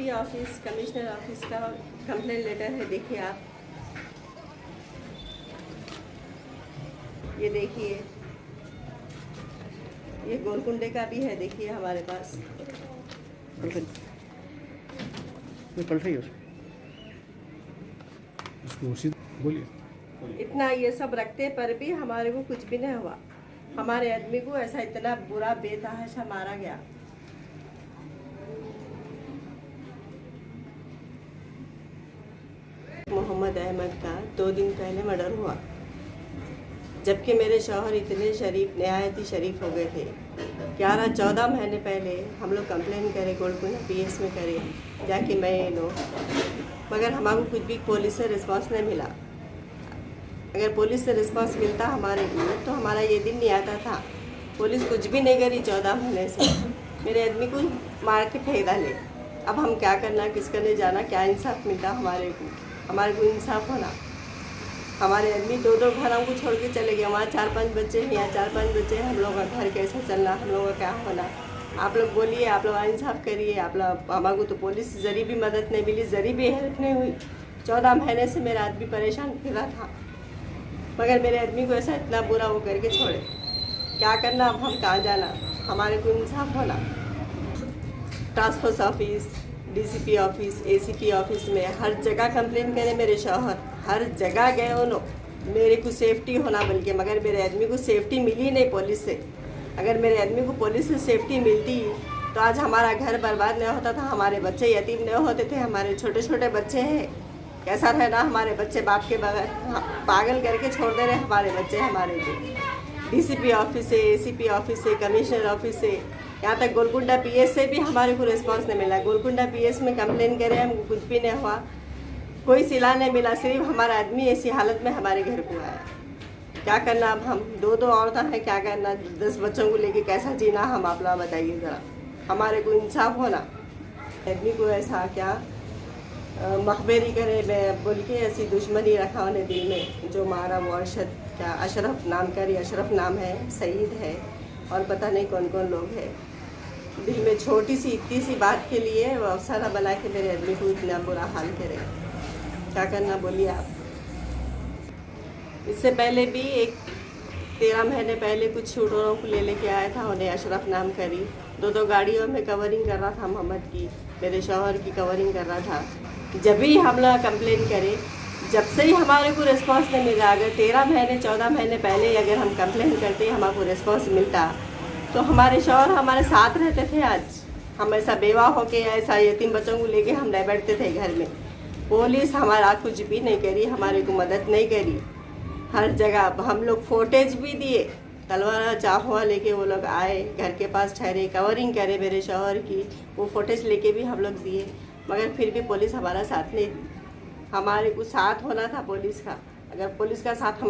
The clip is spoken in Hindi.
डीसीपी ऑफिस, कमिश्नर ऑफिस का कंप्लेंट लेटर है। देखिए आप, ये देखिए, ये गोलकुंडे का भी है। देखिए हमारे पास पलटाइए उसको बोलिए। इतना ये सब रखते पर भी हमारे को कुछ भी नहीं हुआ। हमारे आदमी को ऐसा इतना बुरा बेतहाशा मारा गया। मोहम्मद अहमद का 2 दिन पहले मर्डर हुआ, जबकि मेरे शौहर इतने शरीफ, नहायत ही शरीफ हो गए थे। 11-14 महीने पहले हम लोग कंप्लेन करे, गोलकुंडा पीएस में करे जाके मैं लो, मगर हमारे कुछ भी पुलिस से रिस्पांस नहीं मिला। अगर पुलिस से रिस्पांस मिलता हमारे को तो हमारा ये दिन नहीं आता था। पुलिस कुछ भी नहीं करी 14 महीने से। मेरे आदमी को मार के फेंक डाले। अब हम क्या करना, किस करने जाना, क्या इंसाफ मिलता हमारे को इंसाफ होना। हमारे आदमी 2-2 घर हमको छोड़ के चले गए। वहाँ 4-5 बच्चे हैं, यहाँ 4-5 बच्चे हैं। हम लोग का घर कैसे चलना, हम लोगों का क्या होना। आप लोग बोलिए, आप लोग इंसाफ करिए। आप लोग, हमारे को तो पुलिस जरी भी मदद नहीं मिली, जरी भी हेल्प नहीं हुई। 14 महीने से मेरा आदमी परेशान फिर रहा था, मगर मेरे आदमी को ऐसा इतना बुरा वो करके छोड़े। क्या करना, अब हम कहाँ जाना, हमारे को इंसाफ होना। Transport office, DCP office, ACP office में हर जगह कंप्लेन करे मेरे शौहर, हर जगह गए वो लोग। मेरे को सेफ्टी होना बल्कि, मगर मेरे आदमी को सेफ्टी मिली नहीं पुलिस से। अगर मेरे आदमी को पुलिस से सेफ्टी मिलती तो आज हमारा घर बर्बाद नहीं होता था, हमारे बच्चे यतीम नहीं होते थे। हमारे छोटे छोटे बच्चे हैं, कैसा रहना हमारे बच्चे बाप के बगैर। पागल करके छोड़ दे रहे हमारे बच्चे हमारे को। डीसीपी ऑफिस से, एसीपी ऑफिस से, कमिश्नर ऑफिस से, यहाँ तक गोलकुंडा पीएस से भी हमारे को रिस्पांस नहीं मिला। गोलकुंडा पीएस में कंप्लेन करे, हमको कुछ भी नहीं हुआ, कोई सिला नहीं मिला। सिर्फ हमारा आदमी ऐसी हालत में हमारे घर को आया। क्या करना, अब हम 2-2 औरतें हैं, क्या करना, 10 बच्चों को लेके कैसा जीना हम, आप लोग बताइए ज़रा। हमारे को इंसाफ होना। आदमी को ऐसा क्या मखबेरी करे बोल के ऐसी दुश्मनी रखा उन्हें दिल में। जो मारा वो अरशद, क्या अशरफ नाम का, अशरफ नाम है, सईद है, और पता नहीं कौन कौन लोग हैं। दिल में छोटी सी इतनी सी बात के लिए वो अफसाना बना के मेरे आदमी को इतना बुरा हाल करे। क्या करना बोलिए आप। इससे पहले भी 13 महीने पहले कुछ शूटरों को लेके आया था, उन्हें अशरफ नाम करी। 2-2 गाड़ियों में कवरिंग कर रहा था, मोहम्मद की, मेरे शौहर की कवरिंग कर रहा था। जब भी हम लोग कंप्लेन करें, जब से ही हमारे को रिस्पांस नहीं मिला। अगर 13 महीने 14 महीने पहले अगर हम कंप्लेन करते हमारे को रिस्पांस मिलता तो हमारे शौहर हमारे साथ रहते थे। आज हम ऐसा बेवा होके, ऐसा यतीम बच्चों को लेके हम नहीं बैठते थे घर में। पुलिस हमारा कुछ भी नहीं करी, हमारे को मदद नहीं करी। हर जगह हम लोग फोटेज भी दिए, तलवार चाहुआ लेके वो लोग आए, घर के पास ठहरे, कवरिंग करे मेरे शौहर की, वो फोटेज लेके भी हम लोग दिए, मगर फिर भी पुलिस हमारा साथ नहीं दी। हमारे को साथ होना था पुलिस का। अगर पुलिस का साथ